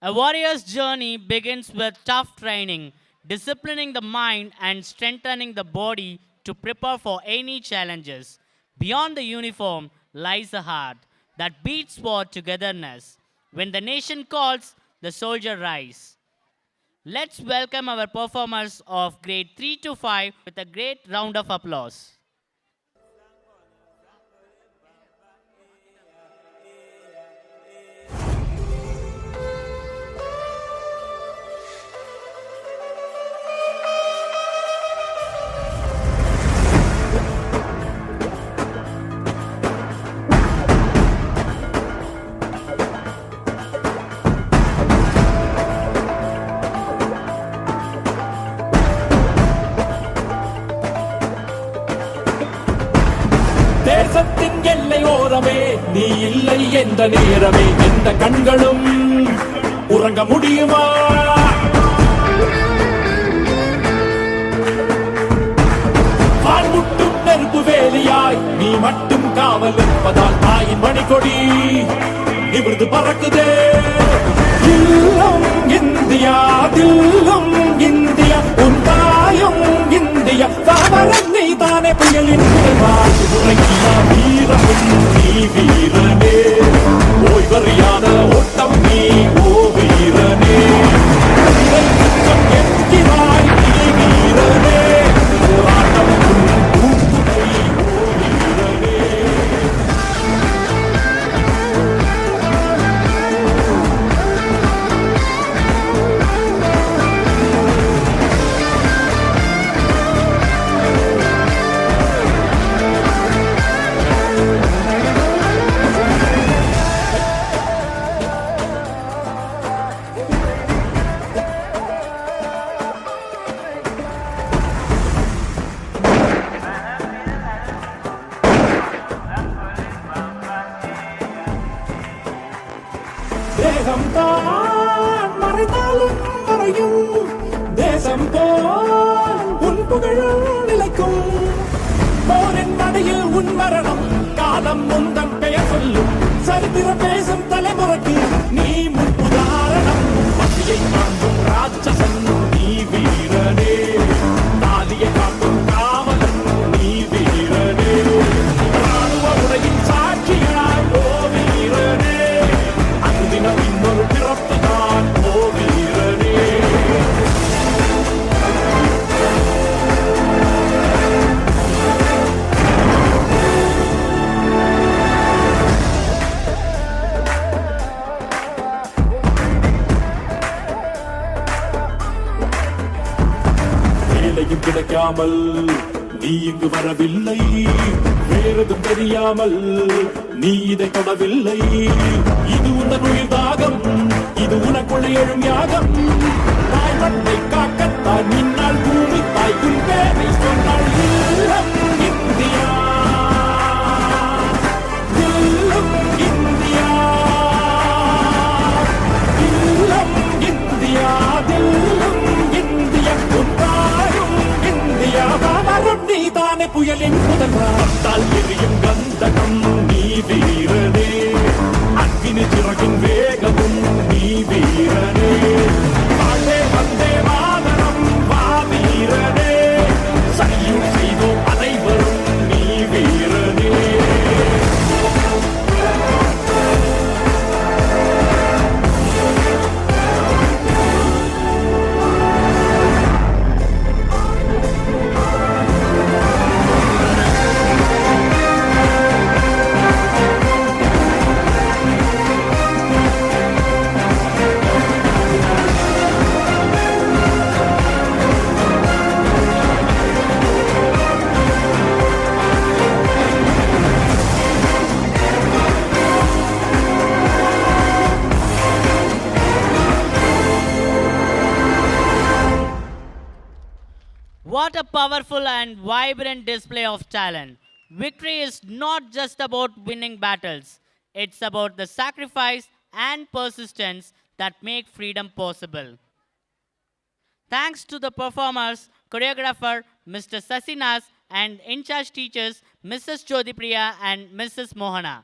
A warrior's journey begins with tough training, disciplining the mind and strengthening the body to prepare for any challenges. Beyond the uniform lies a heart that beats for togetherness. When the nation calls, the soldier rise. Let's welcome our performers of grade 3 to 5 with a great round of applause. தேசத்தின் எல்லையோரமே நீ இல்லை என்ற நேரமே எந்த கண்களும் உறங்க முடியுமா? வான்முட்டும் நெருப்பு வேலியாய் நீ மட்டும் காவல் இருப்பதால் தாயின் மணிக்கொடி நிமிர்ந்து பறக்குதே. இல்லம் இந்தியா, தில்லம் இந்தியா, உன் தாயும் இந்தியா, தாவரம் நீ தானே புயலின் உறங்கியா வீரமும் நீ வீரனே, ஓய்வறியாத ஓட்டம் நீ ஓ வீரனே, என்கிறாய் நீ வீரனே, போராட்டம் பூத்துதை ஓ வீரனே. தேகம் தான் மறைந்தாலும் மறையும், தேசம் போல் உன் புகழ் நிலைக்கும். போரின் நடையில் உன் மரணம், காலம் முந்தன் பெயர் சொல்லும், சரித்திரம் பேசும் தலைமுறைக்கு நீ முன் உதாரணம். பசியை தாங்கும் ராட்சசன் நீ வீரனே, தாலியை காக்கும் காவலன் நீ வீரனே, ராணுவ உடையின் சாட்சியாய் ஓ வீரனே, அன்பினம் இன்னொரு பிறப்புதான் ஓ வீரனே. வேலையும் கிடைக்காமல் நீ இங்கு வரவில்லை, வேறதும் தெரியாமல் நீ இதை தொடவில்லை. இது உந்தன் உயிர் தாகம், இது உனக்குள்ள எழும் யாகம். தாய் மண்ணை காக்கத்தான் நின்னால் பூமி தாய் உன் பேரை சொன்னால். இல்லம் இந்தியா, இல்லம் இந்தியா, இல்லம் இந்தியா, தில்லம் இந்தியா, உன் தாயும் இந்தியா, வாவரும் நீ தானே புயலின் முதல்வரால் எரியும் கந்தகம் நீ வீரனே, அக்கினி சிறகின் வேகமும் நீ வீரனே, வாழ்வே வந்தே மாதரம் வா வீரனே, சல்யூட் செய்தோம் அனைவரும் நீ வீரனே. What a powerful and vibrant display of talent. Victory is not just about winning battles, it's about the sacrifice and persistence that make freedom possible. Thanks to the performers, choreographer Mr. Sasinas and in-charge teachers Mrs. Jodhipriya and Mrs. Mohana.